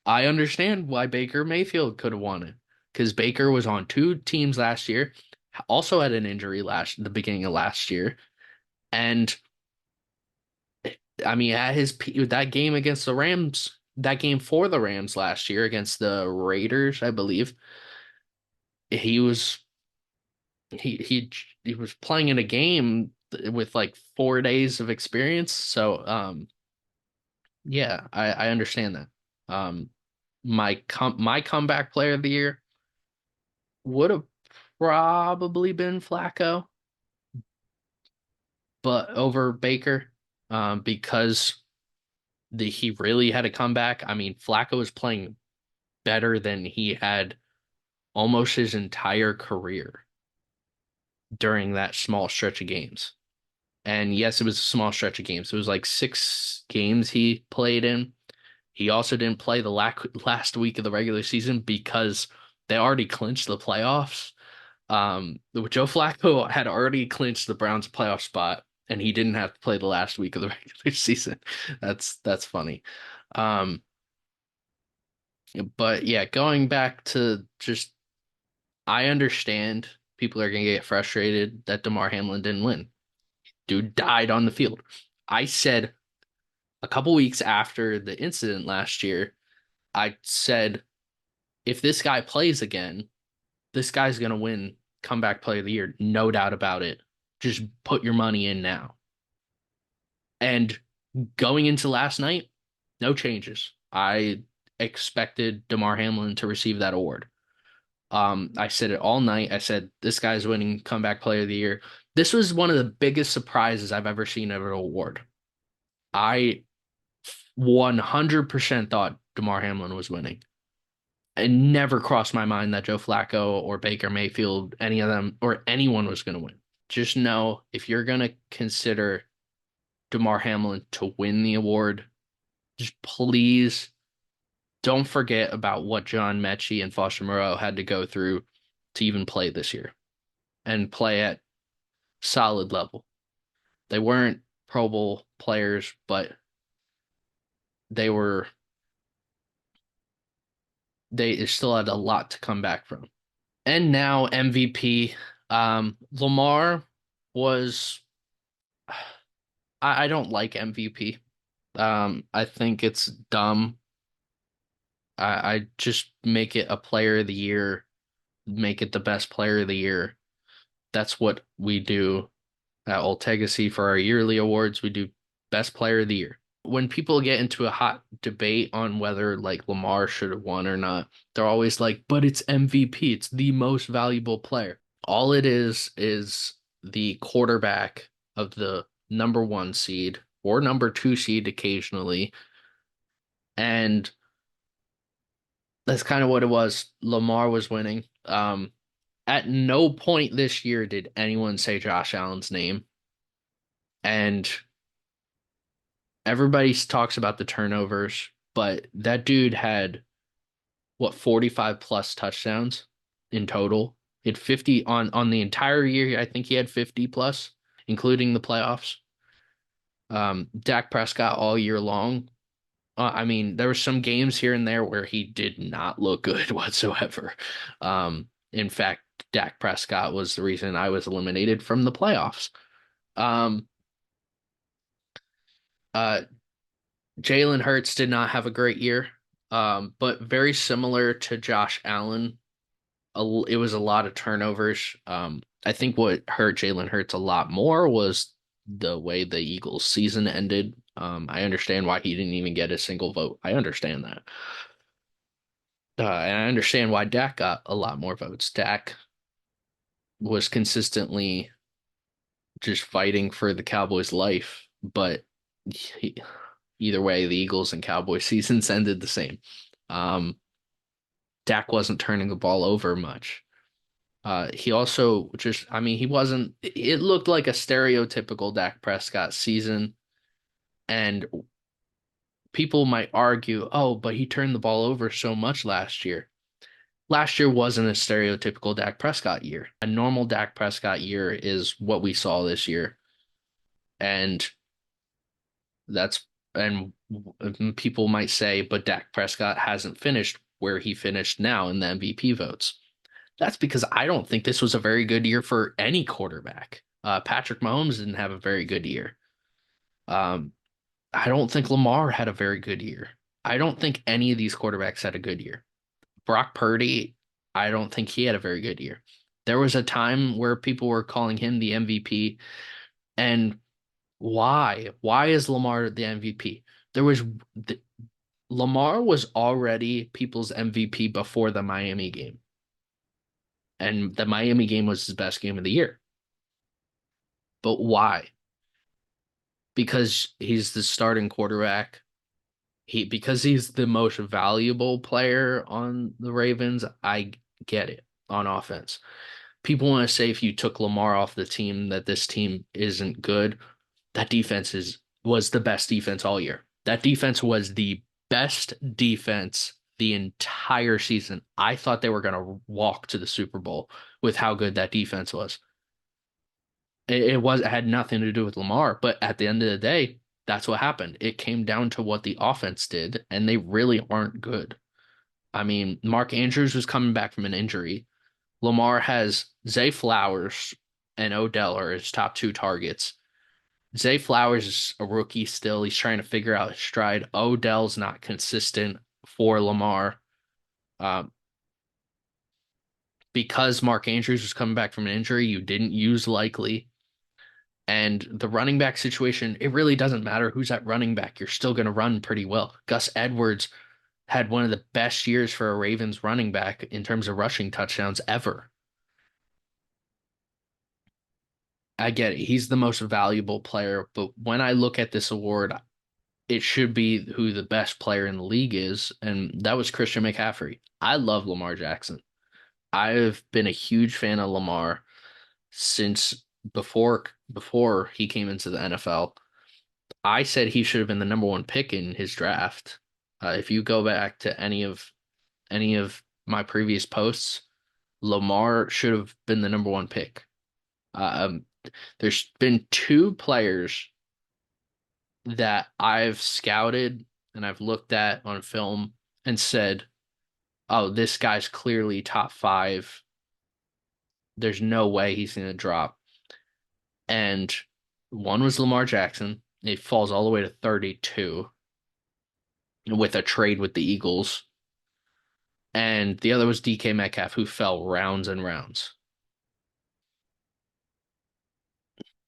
I understand why Baker Mayfield could have won it because Baker was on 2 teams last year, also had an injury the beginning of last year, and I mean at that game against the Rams, that game for the Rams last year against the Raiders, I believe, he was he was playing in a game with like 4 days of experience, so yeah, I understand that. Um, my comeback player of the year would have probably been Flacco, but over Baker, because he really had a comeback. I mean, Flacco was playing better than he had almost his entire career during that small stretch of games. And yes, it was a small stretch of games. It was like 6 games he played in. He also didn't play the last week of the regular season because they already clinched the playoffs. Joe Flacco had already clinched the Browns playoff spot, and he didn't have to play the last week of the regular season. That's funny. Um, but yeah, going back to just, I understand people are gonna get frustrated that Damar Hamlin didn't win. Dude died on the field. I said a couple weeks after the incident last year, I said if this guy plays again, this guy's gonna win comeback player of the year, no doubt about it. Just put your money in now. And going into last night, no changes. I expected Damar Hamlin to receive that award. I said it all night. I said this guy's winning comeback player of the year. This was one of the biggest surprises I've ever seen at an award. I 100% thought Damar Hamlin was winning. It never crossed my mind that Joe Flacco or Baker Mayfield, any of them, or anyone was going to win. Just know if you're going to consider Damar Hamlin to win the award, just please don't forget about what John Mechie and Foster Moreau had to go through to even play this year and play at solid level. They weren't Pro Bowl players, but they were they still had a lot to come back from. And now MVP. Lamar was I don't like MVP. I think it's dumb. I just make it a player of the year, make it the best player of the year. That's what we do at Old Legacy for our yearly awards. We do best player of the year. When people get into a hot debate on whether like Lamar should have won or not, they're always like, but it's MVP. It's the most valuable player. All it is the quarterback of the number 1 seed or number 2 seed occasionally. And that's kind of what it was. Lamar was winning. At no point this year did anyone say Josh Allen's name. And everybody talks about the turnovers, but that dude had what, 45 plus touchdowns in total. He had 50 on the entire year. I think he had 50 plus, including the playoffs. Dak Prescott all year long. I mean, there were some games here and there where he did not look good whatsoever. In fact, Dak Prescott was the reason I was eliminated from the playoffs. Um, uh, Jalen Hurts did not have a great year, but very similar to Josh Allen. It was a lot of turnovers. I think what hurt Jalen Hurts a lot more was the way the Eagles season ended. I understand why he didn't even get a single vote. I understand that. And I understand why Dak got a lot more votes. Dak was consistently just fighting for the Cowboys' life, but he, either way, the Eagles and Cowboys seasons ended the same. Um, Dak wasn't turning the ball over much. He also just, I mean, he wasn't, it looked like a stereotypical Dak Prescott season. And people might argue, oh, but he turned the ball over so much last year. Last year wasn't a stereotypical Dak Prescott year. A normal Dak Prescott year is what we saw this year. And that's, and people might say, but Dak Prescott hasn't finished where he finished now in the MVP votes. That's because I don't think this was a very good year for any quarterback. Patrick Mahomes didn't have a very good year. Um, I don't think Lamar had a very good year. I don't think any of these quarterbacks had a good year. Brock Purdy, I don't think he had a very good year. There was a time where people were calling him the MVP, and why? Why is Lamar the MVP? There was the, Lamar was already people's MVP before the Miami game, and the Miami game was his best game of the year. But why? Because he's the starting quarterback. Because he's the most valuable player on the Ravens. I get it on offense. People want to say if you took Lamar off the team that this team isn't good. That defense was the best defense all year. That defense was the best defense the entire season. I thought they were going to walk to the Super Bowl with how good that defense was. It had nothing to do with Lamar, but at the end of the day, that's what happened. It came down to what the offense did, and they really aren't good. I mean, Mark Andrews was coming back from an injury. Lamar has Zay Flowers and Odell are his top two targets. Zay Flowers is a rookie still. He's trying to figure out his stride. Odell's not consistent for Lamar. Um, because Mark Andrews was coming back from an injury, you didn't use Likely. And the running back situation, it really doesn't matter who's at running back. You're still going to run pretty well. Gus Edwards had one of the best years for a Ravens running back in terms of rushing touchdowns ever. I get it. He's the most valuable player, but when I look at this award, it should be who the best player in the league is, and that was Christian McCaffrey. I love Lamar Jackson. I've been a huge fan of Lamar since before he came into the NFL. I said he should have been the number one pick in his draft. If you go back to any of my previous posts, Lamar should have been the number one pick. Um, there's been two players that I've scouted and I've looked at on film and said, "Oh, this guy's clearly top five. There's no way he's going to drop." And one was Lamar Jackson. It falls all the way to 32 with a trade with the Eagles. And the other was DK Metcalf, who fell rounds and rounds.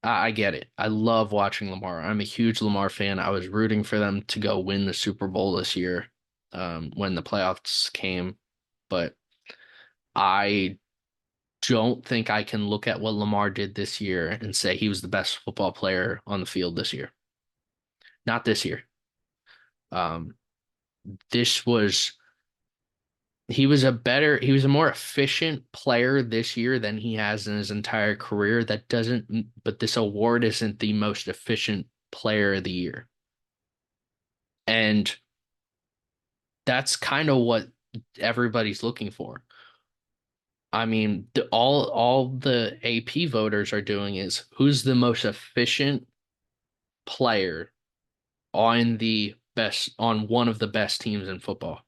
I get it. I love watching Lamar. I'm a huge Lamar fan. I was rooting for them to go win the Super Bowl this year, when the playoffs came. But I don't think I can look at what Lamar did this year and say he was the best football player on the field this year. Not this year. Um, this was he was a more efficient player this year than he has in his entire career. But this award isn't the most efficient player of the year. And that's kind of what everybody's looking for. I mean, all the AP voters are doing is who's the most efficient player on one of the best teams in football,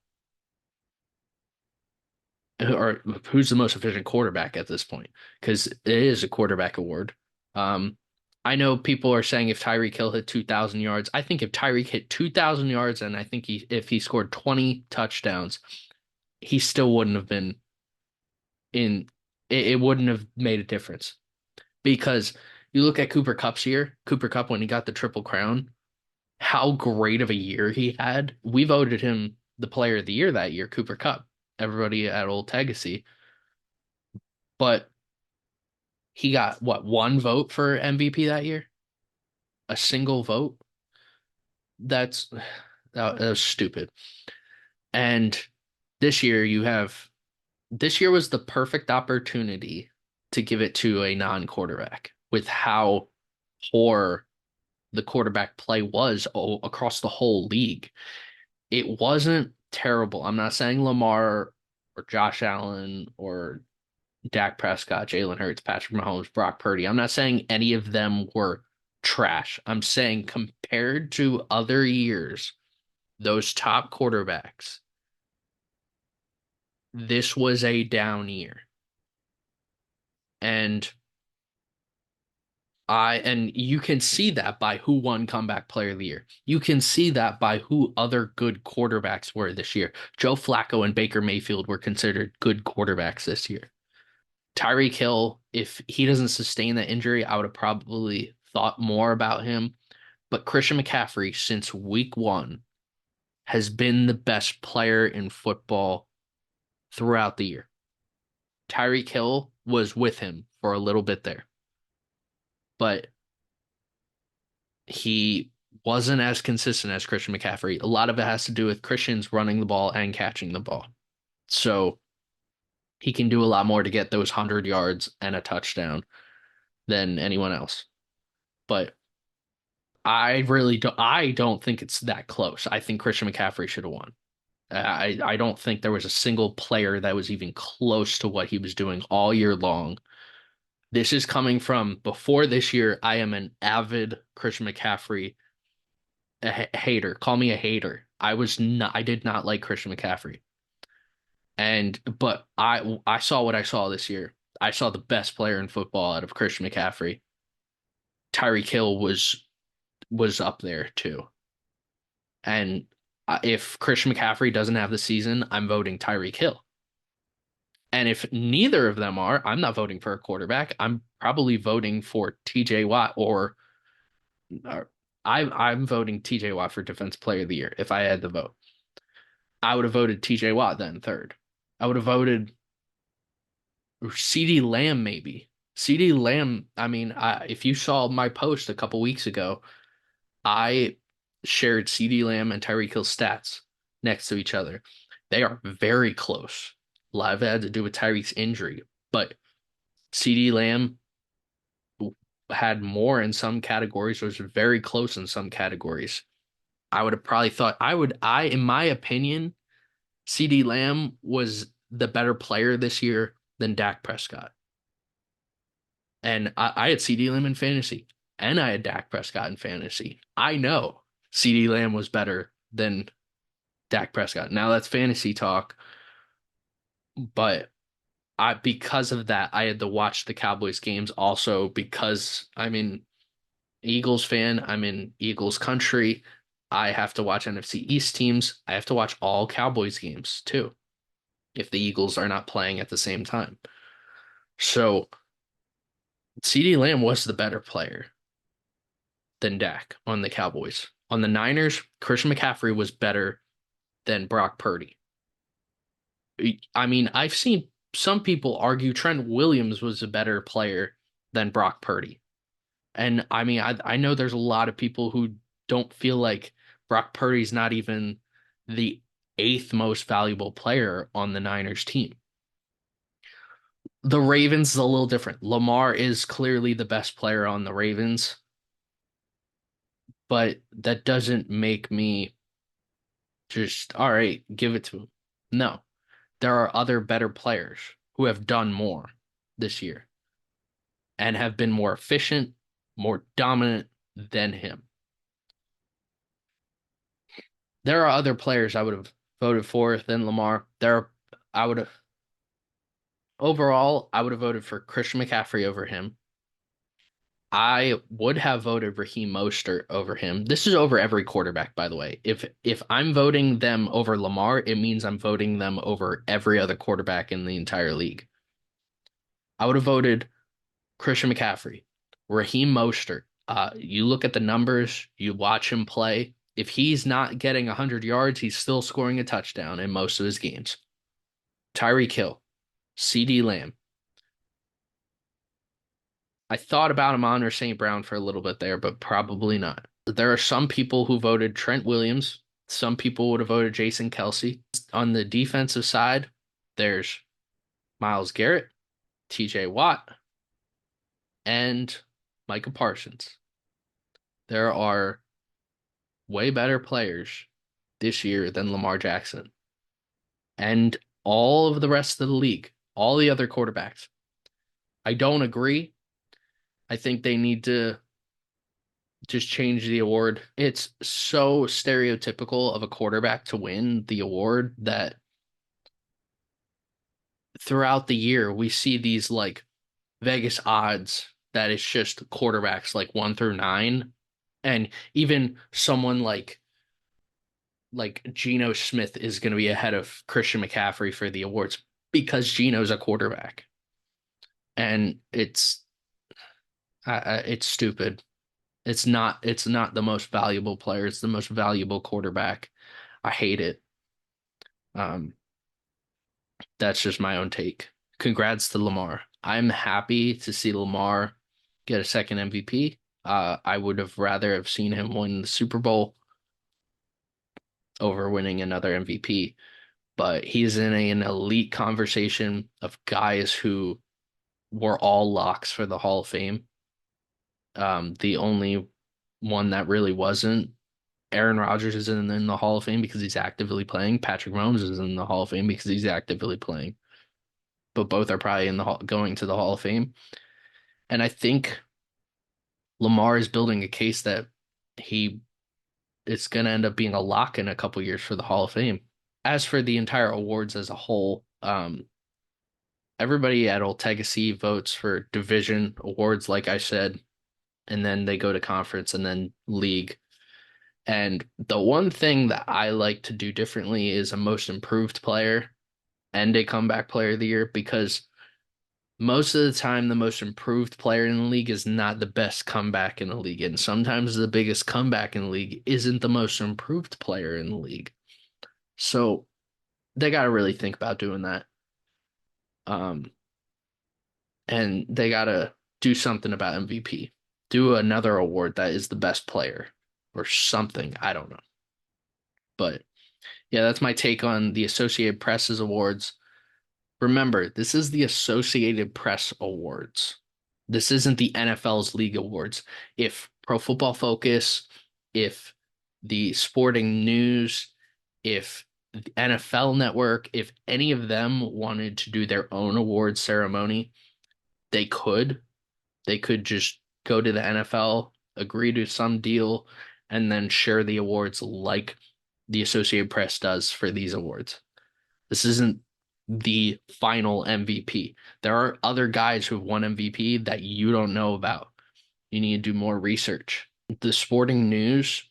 or who's the most efficient quarterback at this point? Because it is a quarterback award. Um, I know people are saying if Tyreek Hill hit 2,000 yards, I think if Tyreek hit 2,000 yards, and I think if he scored 20 touchdowns, he still wouldn't have been in. It wouldn't have made a difference because you look at Cooper Kupp's year, Cooper Kupp when he got the Triple Crown, how great of a year he had. We voted him the player of the year that year, Cooper Kupp, everybody at Old Legacy. But he got what, one vote for MVP that year? A single vote? That's that was stupid. And this year this year was the perfect opportunity to give it to a non-quarterback with how poor the quarterback play was across the whole league. It wasn't terrible. I'm not saying Lamar or Josh Allen or Dak Prescott, Jalen Hurts, Patrick Mahomes, Brock Purdy. I'm not saying any of them were trash. I'm saying compared to other years, those top quarterbacks, this was a down year. And you can see that by who won comeback player of the year. You can see that by who other good quarterbacks were this year. Joe Flacco and Baker Mayfield were considered good quarterbacks this year. Tyreek Hill, if he doesn't sustain that injury, I would have probably thought more about him. But Christian McCaffrey, since week one, has been the best player in football throughout the year. Tyreek Hill was with him for a little bit there, but he wasn't as consistent as Christian McCaffrey. A lot of it has to do with Christian's running the ball and catching the ball. So he can do a lot more to get those 100 yards and a touchdown than anyone else. But I don't think it's that close. I think Christian McCaffrey should have won. I don't think there was a single player that was even close to what he was doing all year long. This is coming from before this year. I am an avid Christian McCaffrey hater. Call me a hater. I did not like Christian McCaffrey. But I saw what I saw this year. I saw the best player in football out of Christian McCaffrey. Tyreek Hill was up there too. And if Christian McCaffrey doesn't have the season, I'm voting Tyreek Hill. And if neither of them are, I'm not voting for a quarterback. I'm probably voting for TJ Watt or I'm voting TJ Watt for Defense Player of the Year if I had the vote. I would have voted TJ Watt then third. I would have voted CeeDee Lamb maybe. CeeDee Lamb, I mean, if you saw my post a couple weeks ago, I shared CeeDee Lamb and Tyreek Hill stats next to each other. They are very close. A lot of it had to do with Tyreek's injury, but CeeDee Lamb had more in some categories, was very close in some categories. I would have probably thought in my opinion, CeeDee Lamb was the better player this year than Dak Prescott. And I had CeeDee Lamb in fantasy, and I had Dak Prescott in fantasy. I know CeeDee Lamb was better than Dak Prescott. Now that's fantasy talk, but because of that, I had to watch the Cowboys games also because I'm an Eagles fan. I'm in Eagles country. I have to watch NFC East teams. I have to watch all Cowboys games too if the Eagles are not playing at the same time. So CeeDee Lamb was the better player than Dak on the Cowboys. On the Niners, Christian McCaffrey was better than Brock Purdy. I mean, I've seen some people argue Trent Williams was a better player than Brock Purdy. And I mean, I know there's a lot of people who don't feel like Brock Purdy's not even the eighth most valuable player on the Niners team. The Ravens is a little different. Lamar is clearly the best player on the Ravens, but that doesn't make me just, all right, give it to him. No. There are other better players who have done more this year and have been more efficient, more dominant than him. There are other players I would have voted for than Lamar. I would have overall, I would have voted for Christian McCaffrey over him. I would have voted Raheem Mostert over him. This is over every quarterback, by the way. If I'm voting them over Lamar, it means I'm voting them over every other quarterback in the entire league. I would have voted Christian McCaffrey, Raheem Mostert. You look at the numbers, you watch him play. If he's not getting 100 yards, he's still scoring a touchdown in most of his games. Tyreek Hill, CeeDee Lamb. I thought about him on St. Brown for a little bit there, but probably not. There are some people who voted Trent Williams. Some people would have voted Jason Kelce. On the defensive side, there's Myles Garrett, TJ Watt, and Micah Parsons. There are way better players this year than Lamar Jackson. And all of the rest of the league, all the other quarterbacks. I don't agree. I think they need to just change the award. It's so stereotypical of a quarterback to win the award that throughout the year we see these like Vegas odds that it's just quarterbacks like 1 through 9. And even someone like Geno Smith is going to be ahead of Christian McCaffrey for the awards because Geno's a quarterback. And it's stupid. It's not the most valuable player. It's the most valuable quarterback. I hate it. Um, that's just my own take. Congrats to Lamar. I'm happy to see Lamar get a second MVP. I would have rather have seen him win the Super Bowl over winning another MVP, but he's in an elite conversation of guys who were all locks for the Hall of Fame. The only one that really wasn't, Aaron Rodgers is in the Hall of Fame because he's actively playing. Patrick Mahomes is in the Hall of Fame because he's actively playing. But both are probably going to the Hall of Fame. And I think Lamar is building a case that he it's going to end up being a lock in a couple years for the Hall of Fame. As for the entire awards as a whole, everybody at Old Legacy votes for division awards, like I said, and then they go to conference and then league. And the one thing that I like to do differently is a most improved player and a comeback player of the year, because most of the time the most improved player in the league is not the best comeback in the league. And sometimes the biggest comeback in the league isn't the most improved player in the league. So they got to really think about doing that. And they got to do something about MVP. Do another award that is the best player or something. I don't know. But yeah, that's my take on the Associated Press's awards. Remember, this is the Associated Press Awards. This isn't the NFL's League Awards. If Pro Football Focus, if the Sporting News, if the NFL Network, if any of them wanted to do their own award ceremony, they could. They could just go to the NFL, agree to some deal, and then share the awards like the Associated Press does for these awards. This isn't the final MVP. There are other guys who've won MVP that you don't know about. You need to do more research. The Sporting News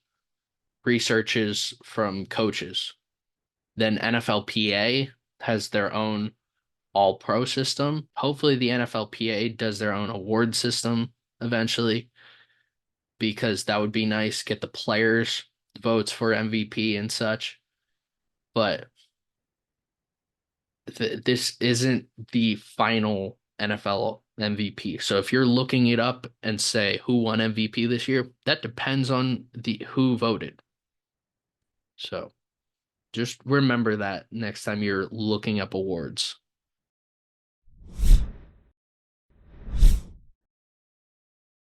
researches from coaches. Then NFLPA has their own all-pro system. Hopefully the NFLPA does their own award system eventually, because that would be nice. Get the players votes for MVP and such. But this isn't the final NFL MVP. So if you're looking it up and say who won MVP this year, that depends on the who voted. So just remember that next time you're looking up awards.